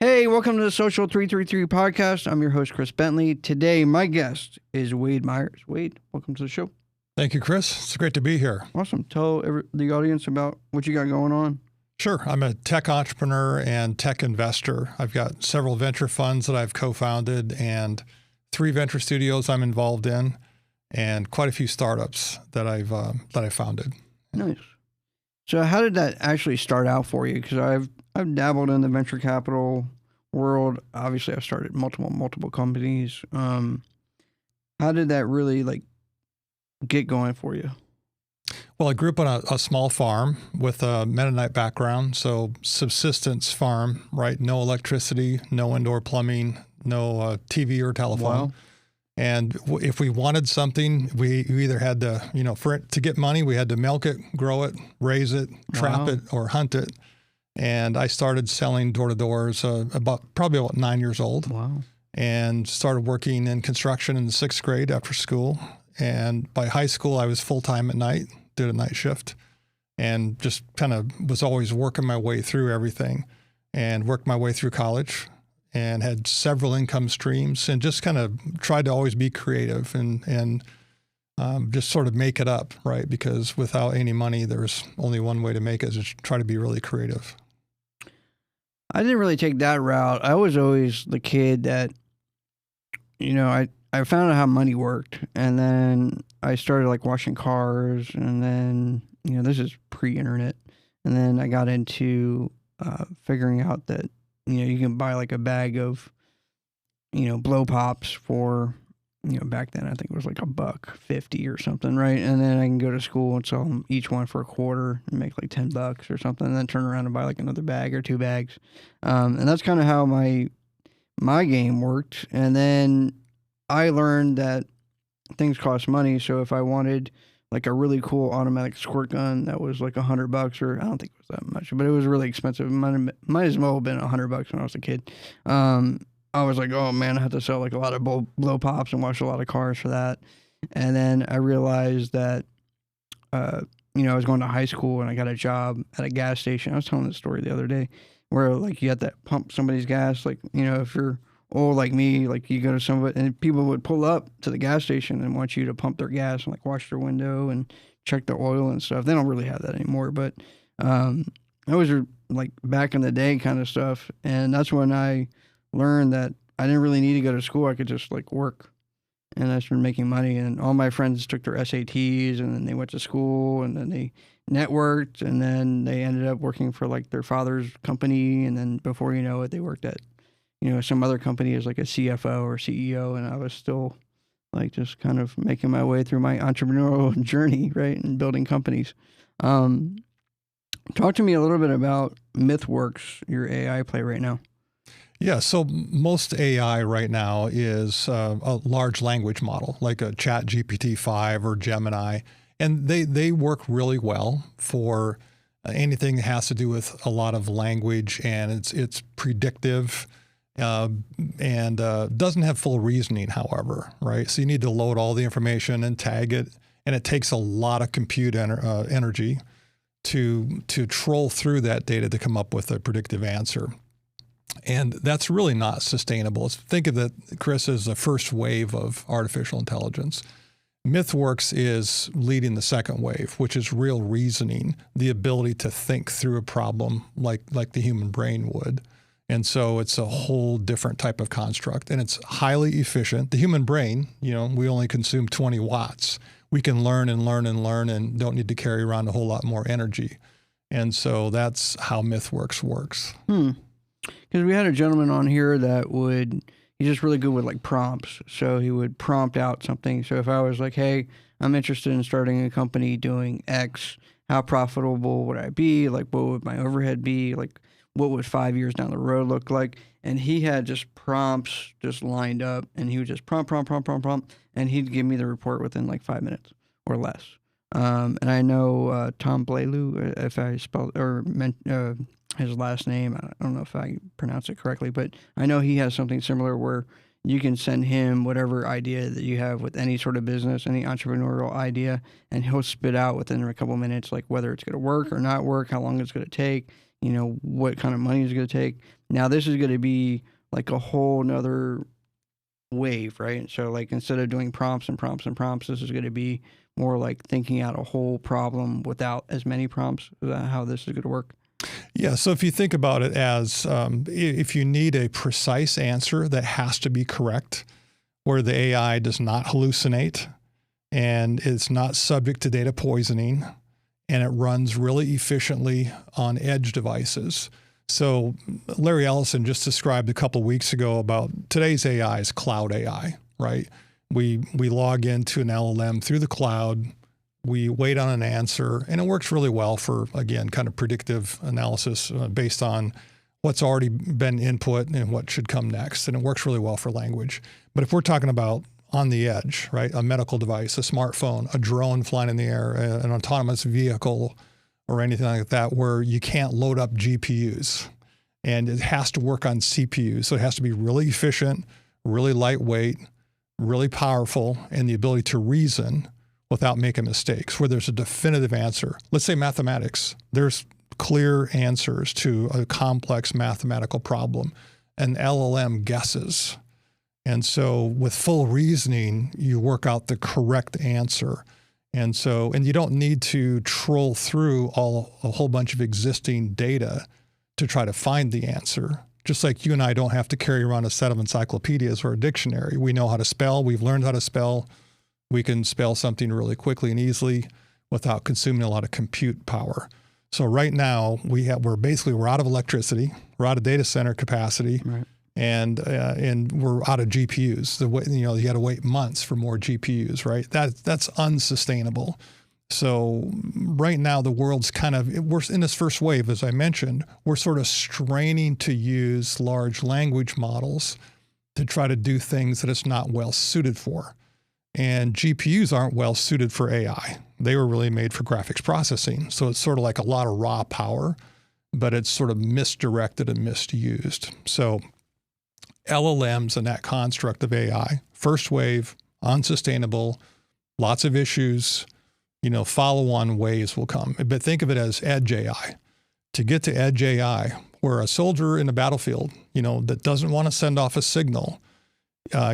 Hey, welcome to the Social 333 podcast. I'm your host, Chris Bentley. Today, my guest is Wade Myers. Wade, welcome to the show. Thank you, Chris. It's great to be here. Awesome. Tell the audience about what you got going on. Sure. I'm a tech entrepreneur and tech investor. I've got several venture funds that I've co-founded and 3 venture studios I'm involved in, and quite a few startups that I've founded. Nice. So how did that actually start out for you? Because I've dabbled in the venture capital world. Obviously, I've started multiple companies. How did that really get going for you? Well, I grew up on a small farm with a Mennonite background, so subsistence farm, right? No electricity, no indoor plumbing, no TV or telephone. Wow. And if we wanted something, we either had to, for it to get money, we had to milk it, grow it, raise it, trap it, or hunt it. And I started selling door to doors probably about 9 years old. Wow. And started working in construction in the 6th grade after school. And by high school, I was full-time at night, did a night shift, and just kind of was always working my way through everything and worked my way through college and had several income streams and just kind of tried to always be creative and just sort of make it up, right? Because without any money, there's only one way to make it, is to try to be really creative. I didn't really take that route. I was always the kid that, I found out how money worked, and then I started washing cars, and then, this is pre-internet. And then I got into figuring out that, you can buy a bag of, blow pops for, back then I think it was $1.50 or something, right? And then I can go to school and sell them each one for $0.25 and make $10 or something, and then turn around and buy another bag or 2 bags. And that's kind of how my game worked. And then I learned that things cost money. So if I wanted a really cool automatic squirt gun that was $100, or I don't think it was that much, but it was really expensive. It might as well have been $100 when I was a kid. I was like, oh man, I had to sell a lot of blow pops and wash a lot of cars for that. And then I realized that, I was going to high school and I got a job at a gas station. I was telling this story the other day where you had to pump somebody's gas. If you're old like me, you go to somebody and people would pull up to the gas station and want you to pump their gas and wash their window and check the oil and stuff. They don't really have that anymore, but that was back in the day kind of stuff. And that's when I learned that I didn't really need to go to school. I could just work, and I started making money. And all my friends took their SATs, and then they went to school, and then they networked, and then they ended up working for their father's company. And then before you know it, they worked at some other company as a CFO or CEO, and I was still just kind of making my way through my entrepreneurial journey, right, and building companies. Talk to me a little bit about MythWorks, your AI play right now. Yeah, so most AI right now is a large language model, like a Chat GPT-5 or Gemini, and they work really well for anything that has to do with a lot of language, and it's predictive. And doesn't have full reasoning, however, right? So you need to load all the information and tag it, and it takes a lot of compute energy to troll through that data to come up with a predictive answer. And that's really not sustainable. Think of it, Chris, as the first wave of artificial intelligence. MythWorks is leading the second wave, which is real reasoning, the ability to think through a problem like the human brain would. And so it's a whole different type of construct, and it's highly efficient. The human brain, we only consume 20 watts. We can learn and learn and learn and don't need to carry around a whole lot more energy. And so that's how MythWorks works. Because we had a gentleman on here that he's just really good with prompts. So he would prompt out something. So if I was hey, I'm interested in starting a company doing X, how profitable would I be? What would my overhead be? What would 5 years down the road look like? And he had just prompts just lined up, and he would just prompt, and he'd give me the report within 5 minutes or less. And I know Tom Blailu, if I spelled or meant his last name, I don't know if I pronounce it correctly, but I know he has something similar where you can send him whatever idea that you have with any sort of business, any entrepreneurial idea, and he'll spit out within a couple minutes, whether it's going to work or not work, how long it's going to take. what kind of money is going to take. Now this is going to be like a whole nother wave, right? So like instead of doing prompts and prompts and prompts, this is going to be more like thinking out a whole problem without as many prompts. Is that how this is going to work? Yeah. So if you think about it as if you need a precise answer that has to be correct, where the AI does not hallucinate and it's not subject to data poisoning, and it runs really efficiently on edge devices. So Larry Ellison just described a couple of weeks ago about today's AI is cloud AI, right? We log into an LLM through the cloud, we wait on an answer, and it works really well for, again, kind of predictive analysis based on what's already been input and what should come next. And it works really well for language. But if we're talking about on the edge, right, a medical device, a smartphone, a drone flying in the air, an autonomous vehicle, or anything like that, where you can't load up GPUs and it has to work on CPUs. So it has to be really efficient, really lightweight, really powerful, and the ability to reason without making mistakes, where there's a definitive answer. Let's say mathematics. There's clear answers to a complex mathematical problem. An LLM guesses. And so with full reasoning, you work out the correct answer. And you don't need to troll through a whole bunch of existing data to try to find the answer. Just like you and I don't have to carry around a set of encyclopedias or a dictionary. We know how to spell. We've learned how to spell. We can spell something really quickly and easily without consuming a lot of compute power. So right now we're out of electricity. We're out of data center capacity. Right. And we're out of GPUs. You got to wait months for more GPUs, right? That's unsustainable. So right now the world's we're in this first wave, as I mentioned. We're sort of straining to use large language models to try to do things that it's not well suited for. And GPUs aren't well suited for AI. They were really made for graphics processing. So it's sort of like a lot of raw power, but it's sort of misdirected and misused. So LLMs and that construct of AI, first wave, unsustainable, lots of issues, follow-on waves will come. But think of it as edge AI. To get to edge AI, where a soldier in a battlefield, that doesn't want to send off a signal,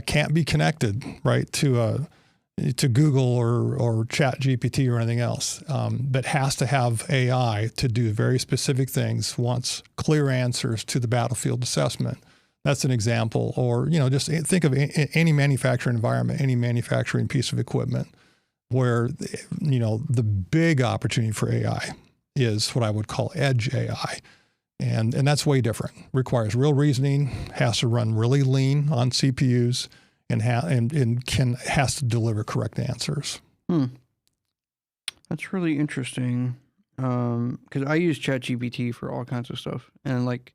can't be connected, right, to Google or Chat GPT or anything else, but has to have AI to do very specific things, wants clear answers to the battlefield assessment. That's an example. Or, just think of any manufacturing environment, any manufacturing piece of equipment where, the big opportunity for AI is what I would call edge AI. And that's way different. Requires real reasoning, has to run really lean on CPUs, and has to deliver correct answers. That's really interesting. Because I use ChatGPT for all kinds of stuff, and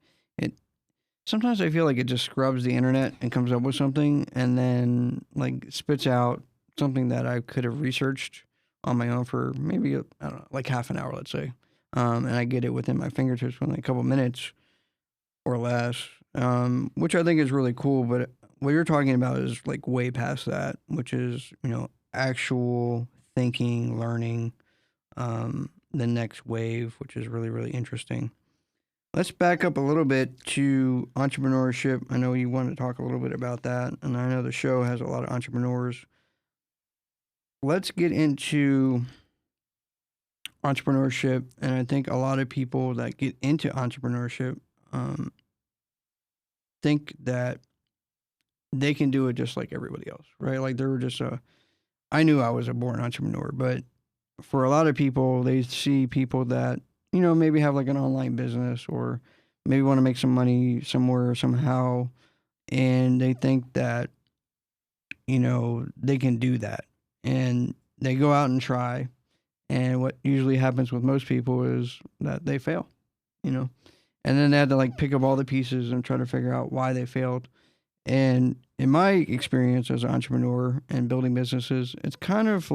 sometimes I feel like it just scrubs the internet and comes up with something, and then spits out something that I could have researched on my own for maybe I don't know, like half an hour, let's say. And I get it within my fingertips within a couple minutes or less, which I think is really cool. But what you're talking about is way past that, which is, actual thinking, learning, the next wave, which is really, really interesting. Let's back up a little bit to entrepreneurship. I know you want to talk a little bit about that, and I know the show has a lot of entrepreneurs. Let's get into entrepreneurship, and I think a lot of people that get into entrepreneurship think that they can do it just like everybody else, right? Like they were just I knew I was a born entrepreneur, but for a lot of people, they see people that, maybe have an online business or maybe want to make some money somewhere, somehow, and they think that, they can do that. And they go out and try. And what usually happens with most people is that they fail, and then they had to pick up all the pieces and try to figure out why they failed. And in my experience as an entrepreneur and building businesses, it's kind of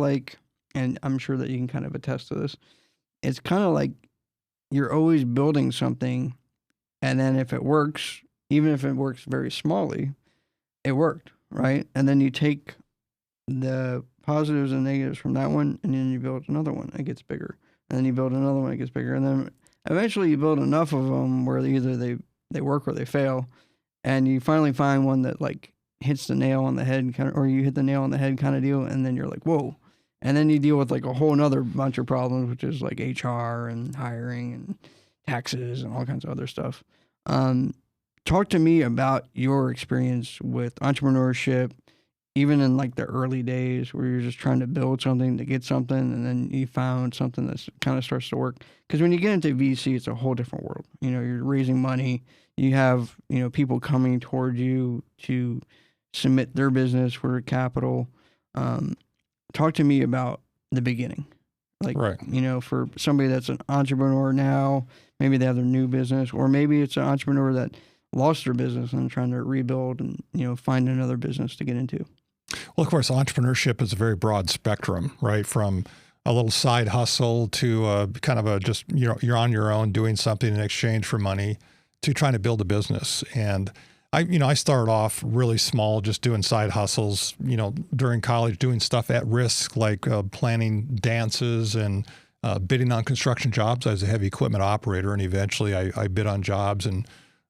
and I'm sure that you can kind of attest to this, it's kind of like you're always building something, and then if it works, even if it works very smallly, it worked, right? And then you take the positives and negatives from that one, and then you build another one, it gets bigger. And then you build another one, it gets bigger. And then eventually you build enough of them where either they work or they fail, and you finally find one that like hits the nail on the head kind of, or you hit the nail on the head kind of deal, and then you're like, whoa. And then you deal with like a whole nother bunch of problems, which is like HR and hiring and taxes and all kinds of other stuff. Talk to me about your experience with entrepreneurship, even in like the early days where you're just trying to build something to get something, and then you found something that kind of starts to work. Because when you get into VC, it's a whole different world. You know, you're raising money. You have, you know, people coming toward you to submit their business for capital. Talk to me about the beginning. Like, Right. you know, for somebody that's an entrepreneur now, maybe they have their new business, or maybe it's an entrepreneur that lost their business and trying to rebuild and, you know, find another business to get into. Well, of course, entrepreneurship is a very broad spectrum, right? From a little side hustle to kind of a just, you know, you're on your own doing something in exchange for money, to trying to build a business. And I started off really small, just doing side hustles, you know, during college, doing stuff at risk, like planning dances and bidding on construction jobs. I was a heavy equipment operator, and eventually I bid on jobs and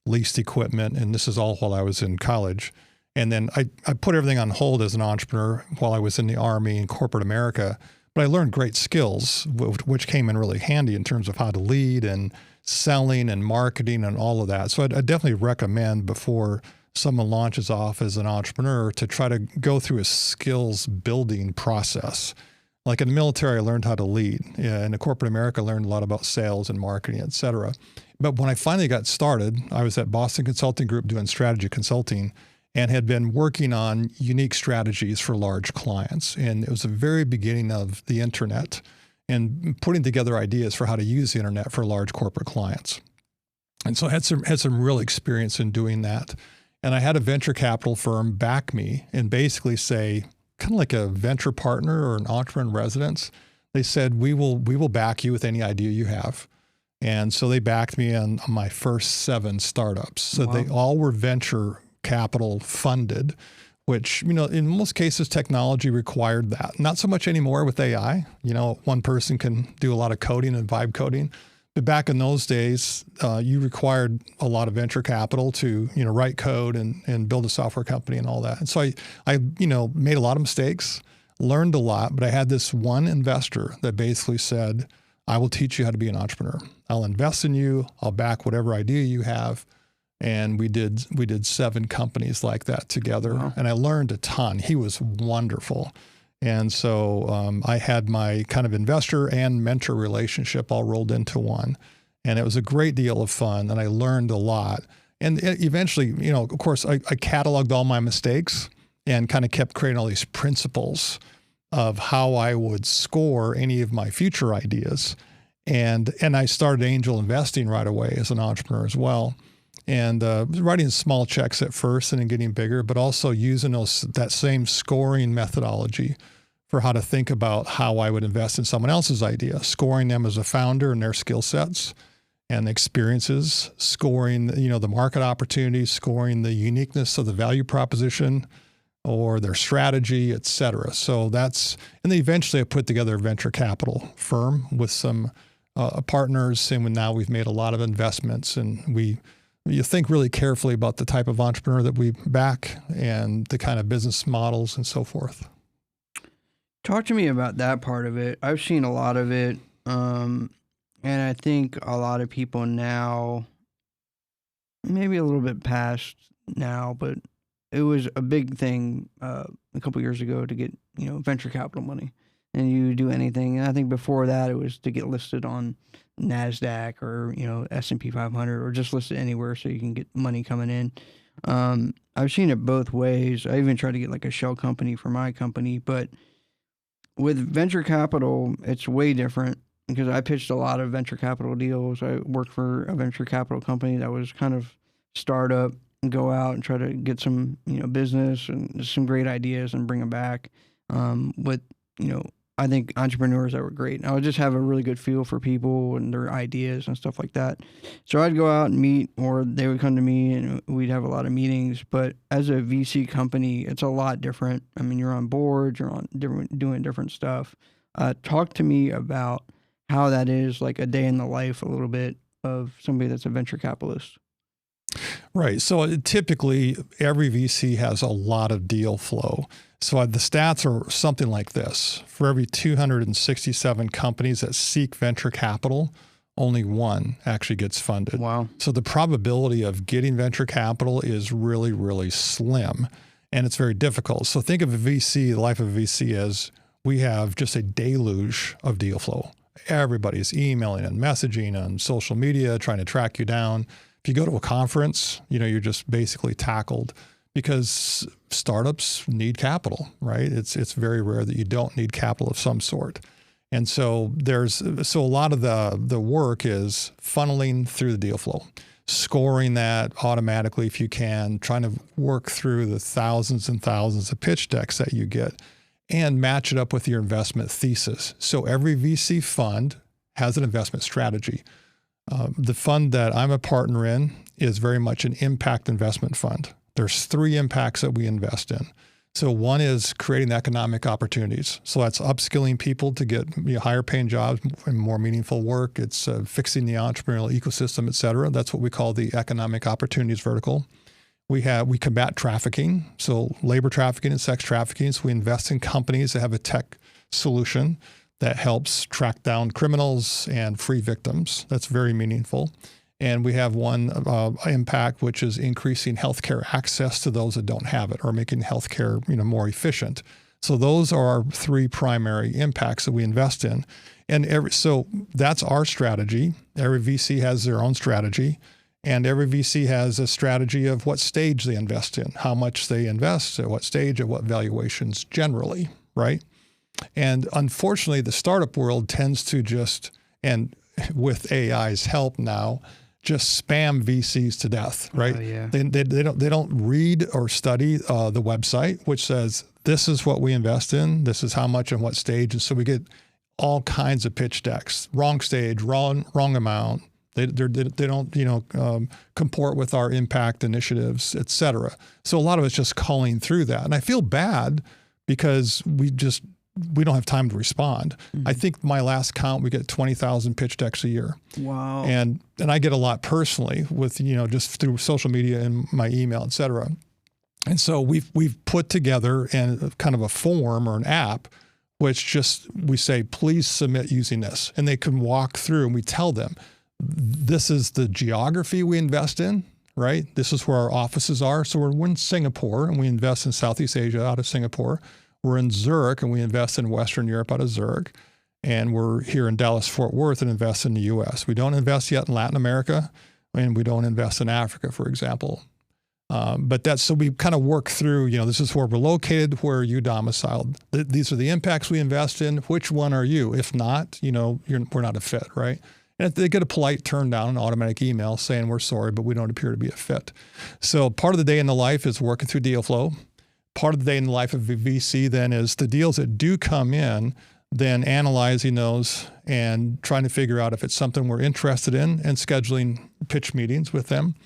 leased equipment. And this is all while I was in college. And then I put everything on hold as an entrepreneur while I was in the Army and corporate America. But I learned great skills, which came in really handy in terms of how to lead and selling and marketing and all of that. So I definitely recommend, before someone launches off as an entrepreneur, to try to go through a skills building process. Like in the military, I learned how to lead. In the corporate America, I learned a lot about sales and marketing, et cetera. But when I finally got started, I was at Boston Consulting Group doing strategy consulting, and had been working on unique strategies for large clients. And it was the very beginning of the internet and putting together ideas for how to use the internet for large corporate clients. And so I had some real experience in doing that. And I had a venture capital firm back me and basically say, kind of like a venture partner or an entrepreneur in residence, they said, we will back you with any idea you have. And so they backed me on my first 7 startups. So Wow. They all were venture capital funded, which, you know, in most cases, technology required that. Not so much anymore with AI. You know, one person can do a lot of coding and vibe coding. But back in those days, you required a lot of venture capital to, you know, write code and build a software company and all that. And so I, you know, made a lot of mistakes, learned a lot, but I had this one investor that basically said, I will teach you how to be an entrepreneur. I'll invest in you. I'll back whatever idea you have. And we did 7 companies like that together. Wow. And I learned a ton. He was wonderful. And so I had my kind of investor and mentor relationship all rolled into one. And it was a great deal of fun. And I learned a lot. And eventually, you know, of course, I cataloged all my mistakes and kind of kept creating all these principles of how I would score any of my future ideas. And I started angel investing right away as an entrepreneur as well. And writing small checks at first and then getting bigger, but also using that same scoring methodology for how to think about how I would invest in someone else's idea, scoring them as a founder and their skill sets and experiences, scoring, you know, the market opportunities, scoring the uniqueness of the value proposition or their strategy, et cetera. So and then eventually I put together a venture capital firm with some partners, and now we've made a lot of investments, and you think really carefully about the type of entrepreneur that we back and the kind of business models and so forth. Talk to me about that part of it. I've seen a lot of it. And I think a lot of people now, maybe a little bit past now, but it was a big thing a couple years ago to get, you know, venture capital money. And you do anything. And I think before that, it was to get listed on NASDAQ or, you know, S&P 500 or just listed anywhere so you can get money coming in. I've seen it both ways. I even tried to get like a shell company for my company. But with venture capital, it's way different because I pitched a lot of venture capital deals. I worked for a venture capital company that was kind of startup, and go out and try to get some, you know, business and some great ideas and bring them back. With, you know, I think entrepreneurs that were great. And I would just have a really good feel for people and their ideas and stuff like that. So I'd go out and meet, or they would come to me and we'd have a lot of meetings. But as a VC company, it's a lot different. I mean, you're on boards, you're on doing different stuff. Talk to me about how that is, like a day in the life a little bit of somebody that's a venture capitalist? Right. So typically every VC has a lot of deal flow. So the stats are something like this. For every 267 companies that seek venture capital, only one actually gets funded. Wow. So the probability of getting venture capital is really, really slim, and it's very difficult. So think of a VC, the life of a VC as we have just a deluge of deal flow. Everybody's emailing and messaging on social media, trying to track you down. If you go to a conference, you're just basically tackled because startups need capital, right? It's very rare that you don't need capital of some sort. And so a lot of the work is funneling through the deal flow, scoring that automatically if you can, trying to work through the thousands and thousands of pitch decks that you get and match it up with your investment thesis. So every VC fund has an investment strategy. The fund that I'm a partner in is very much an impact investment fund. There's 3 impacts that we invest in. So one is creating economic opportunities. So that's upskilling people to get higher paying jobs and more meaningful work. It's fixing the entrepreneurial ecosystem, et cetera. That's what we call the economic opportunities vertical. We combat trafficking, so labor trafficking and sex trafficking. So we invest in companies that have a tech solution that helps track down criminals and free victims. That's very meaningful. And we have one impact, which is increasing healthcare access to those that don't have it, or making healthcare more efficient. So those are our 3 primary impacts that we invest in. And so that's our strategy. Every VC has their own strategy. And every VC has a strategy of what stage they invest in, how much they invest, at what stage, at what valuations generally, right? And unfortunately, the startup world tends to and with AI's help now, just spam VCs to death, right? Yeah. They don't read or study the website, which says, this is what we invest in, this is how much and what stage. And so we get all kinds of pitch decks, wrong stage, wrong amount. They don't comport with our impact initiatives, et cetera. So a lot of it's just calling through that. And I feel bad because we don't have time to respond. Mm-hmm. I think my last count, we get 20,000 pitch decks a year. Wow. And I get a lot personally with, just through social media and my email, et cetera. And so we've put together kind of a form or an app, which we say, please submit using this. And they can walk through and we tell them, this is the geography we invest in, right? This is where our offices are. So we're in Singapore and we invest in Southeast Asia out of Singapore. We're in Zurich and we invest in Western Europe out of Zurich. And we're here in Dallas-Fort Worth and invest in the U.S. We don't invest yet in Latin America, and we don't invest in Africa, for example. So we kind of work through, this is where we're located, where are you domiciled? These are the impacts we invest in. Which one are you? If not, we're not a fit, right? And they get a polite turn down, an automatic email saying, we're sorry, but we don't appear to be a fit. So part of the day in the life is working through deal flow. Part of the day in the life of a VC then is the deals that do come in, then analyzing those and trying to figure out if it's something we're interested in and scheduling pitch meetings with them,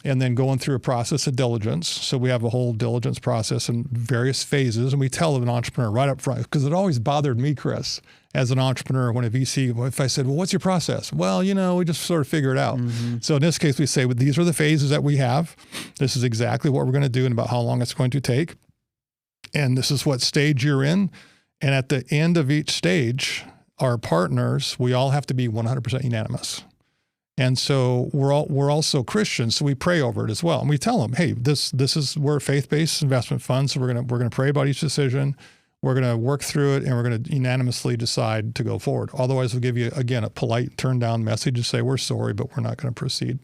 and then going through a process of diligence. So we have a whole diligence process in various phases, and we tell an entrepreneur right up front, because it always bothered me, Chris, as an entrepreneur, when a VC, if I said, well, what's your process? Well, we just sort of figure it out. Mm-hmm. So in this case, we say, well, these are the phases that we have. This is exactly what we're going to do and about how long it's going to take. And this is what stage you're in. And at the end of each stage, our partners, we all have to be 100% unanimous. And so we're also Christians, so we pray over it as well. And we tell them, hey, we're a faith-based investment fund, so we're gonna pray about each decision. We're gonna work through it, and we're gonna unanimously decide to go forward. Otherwise, we'll give you again a polite turn-down message to say we're sorry, but we're not going to proceed.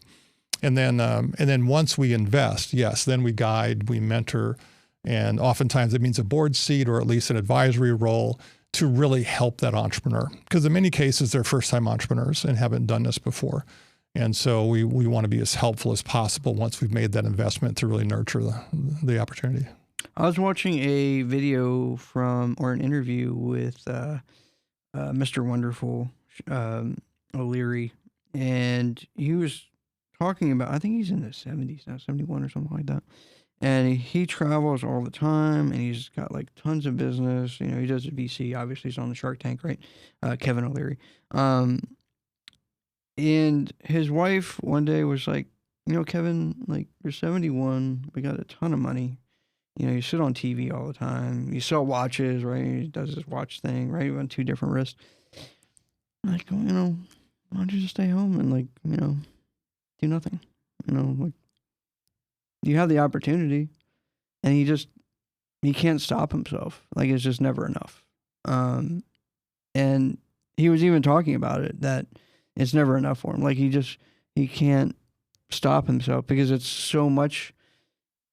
And then once we invest, yes, then we guide, we mentor. And oftentimes it means a board seat or at least an advisory role to really help that entrepreneur. Because in many cases, they're first-time entrepreneurs and haven't done this before. And so we want to be as helpful as possible once we've made that investment to really nurture the opportunity. I was watching a video or an interview with Mr. Wonderful O'Leary, and he was talking about, I think he's in the 70s now, 71 or something like that. And he travels all the time, and he's got like tons of business. He does a VC. Obviously, he's on the Shark Tank, right? Kevin O'Leary. And his wife one day was like, Kevin, like, you're 71. We got a ton of money. You sit on TV all the time. You sell watches, right? He does his watch thing, right? On 2 different wrists. Like, why don't you just stay home and, like, do nothing? Like, you have the opportunity. And he can't stop himself. Like, it's just never enough. And he was even talking about it, that it's never enough for him. Like, he can't stop himself because it's so much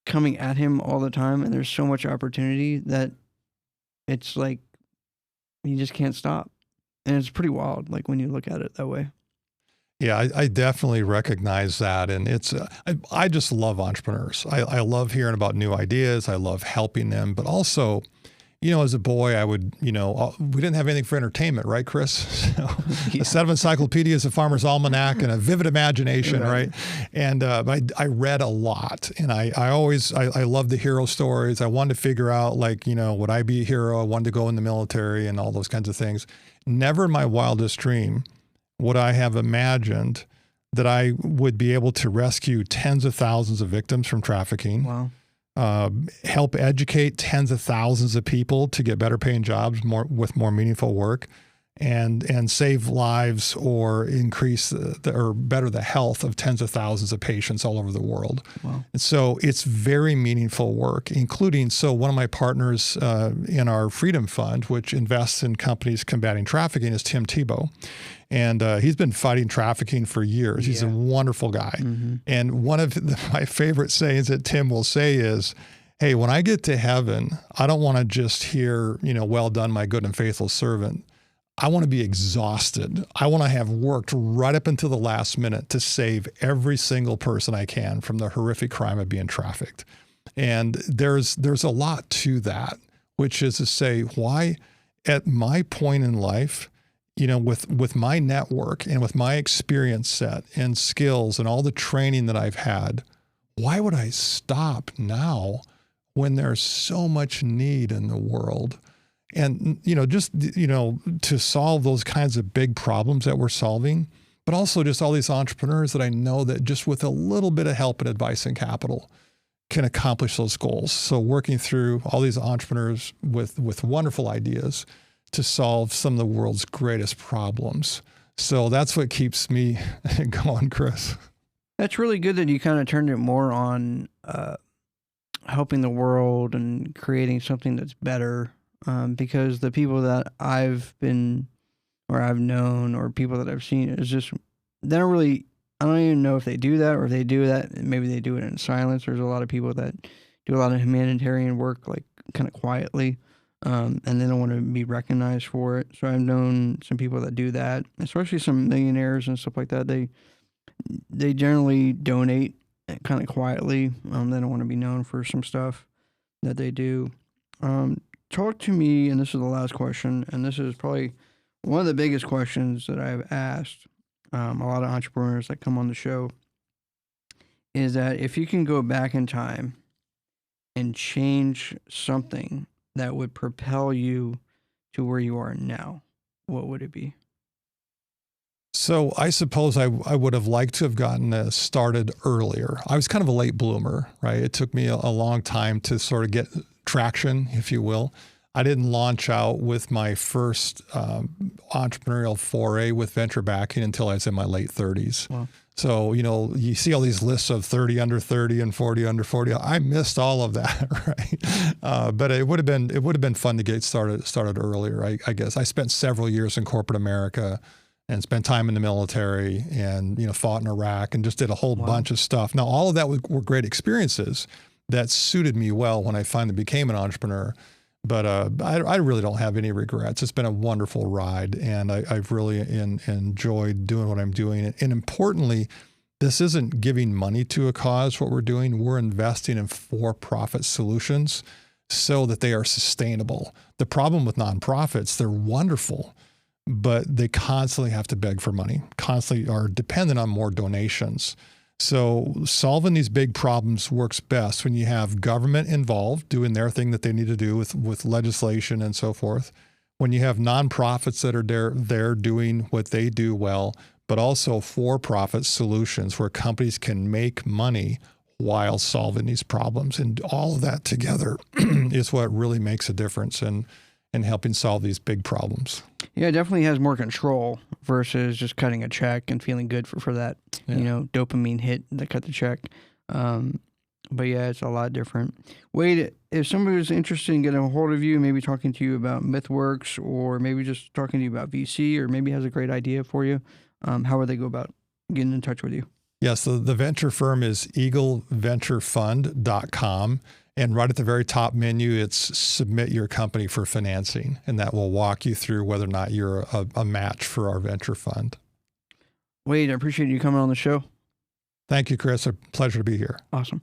coming at him all the time, and there's so much opportunity that it's like he just can't stop. And it's pretty wild, like, when you look at it that way. Yeah, I definitely recognize that. And I just love entrepreneurs. I love hearing about new ideas. I love helping them, but also, as a boy, I would, we didn't have anything for entertainment, right, Chris? So Yeah. A set of encyclopedias, a farmer's almanac, and a vivid imagination, right? And I read a lot, and I always loved the hero stories. I wanted to figure out, like, would I be a hero? I wanted to go in the military and all those kinds of things. Never in my wildest dream would I have imagined that I would be able to rescue tens of thousands of victims from trafficking. Wow. Help educate tens of thousands of people to get better paying jobs with more meaningful work, and save lives or increase or better the health of tens of thousands of patients all over the world. Wow. And so it's very meaningful work, including, one of my partners in our Freedom Fund, which invests in companies combating trafficking, is Tim Tebow. And he's been fighting trafficking for years. He's a wonderful guy. Mm-hmm. And one of my favorite sayings that Tim will say is, hey, when I get to heaven, I don't want to just hear, well done, my good and faithful servant. I want to be exhausted. I want to have worked right up until the last minute to save every single person I can from the horrific crime of being trafficked. And there's a lot to that, which is to say, why at my point in life, with my network and with my experience set and skills and all the training that I've had, why would I stop now when there's so much need in the world? And, to solve those kinds of big problems that we're solving, but also just all these entrepreneurs that I know that just with a little bit of help and advice and capital can accomplish those goals. So working through all these entrepreneurs with wonderful ideas to solve some of the world's greatest problems. So that's what keeps me going, Chris. That's really good that you kind of turned it more on helping the world and creating something that's better. Because the people that I've been, or I've known, or people that I've seen, is just, I don't even know if they do that, or if they do that, maybe they do it in silence. There's a lot of people that do a lot of humanitarian work, like, kind of quietly, and they don't want to be recognized for it. So I've known some people that do that, especially some millionaires and stuff like that. They generally donate kind of quietly. They don't want to be known for some stuff that they do. Talk to me, and this is the last question, and this is probably one of the biggest questions that I've asked a lot of entrepreneurs that come on the show, is that if you can go back in time and change something that would propel you to where you are now, what would it be? So I suppose I would have liked to have gotten started earlier. I was kind of a late bloomer, right? It took me a long time to sort of get traction, if you will. I didn't launch out with my first entrepreneurial foray with venture backing until I was in my late 30s. Wow. So, you see all these lists of 30 under 30 and 40 under 40. I missed all of that, right? But it would have been fun to get started earlier. I guess I spent several years in corporate America and spent time in the military and, fought in Iraq and just did a whole bunch of stuff. Now, all of that were great experiences that suited me well when I finally became an entrepreneur. But I really don't have any regrets. It's been a wonderful ride, and I've really enjoyed doing what I'm doing. And importantly, this isn't giving money to a cause, what we're doing. We're investing in for-profit solutions so that they are sustainable. The problem with nonprofits, they're wonderful, but they constantly have to beg for money, constantly are dependent on more donations. So solving these big problems works best when you have government involved doing their thing that they need to do with legislation and so forth. When you have nonprofits that are there doing what they do well, but also for-profit solutions where companies can make money while solving these problems. And all of that together is what really makes a difference in helping solve these big problems. Yeah, it definitely has more control versus just cutting a check and feeling good for that, dopamine hit that cut the check. But yeah, it's a lot different. Wade, if somebody was interested in getting a hold of you, maybe talking to you about MythWorks, or maybe just talking to you about VC, or maybe has a great idea for you, how would they go about getting in touch with you? Yes, the venture firm is eagleventurefund.com. And right at the very top menu, it's submit your company for financing. And that will walk you through whether or not you're a match for our venture fund. Wade, I appreciate you coming on the show. Thank you, Chris. A pleasure to be here. Awesome.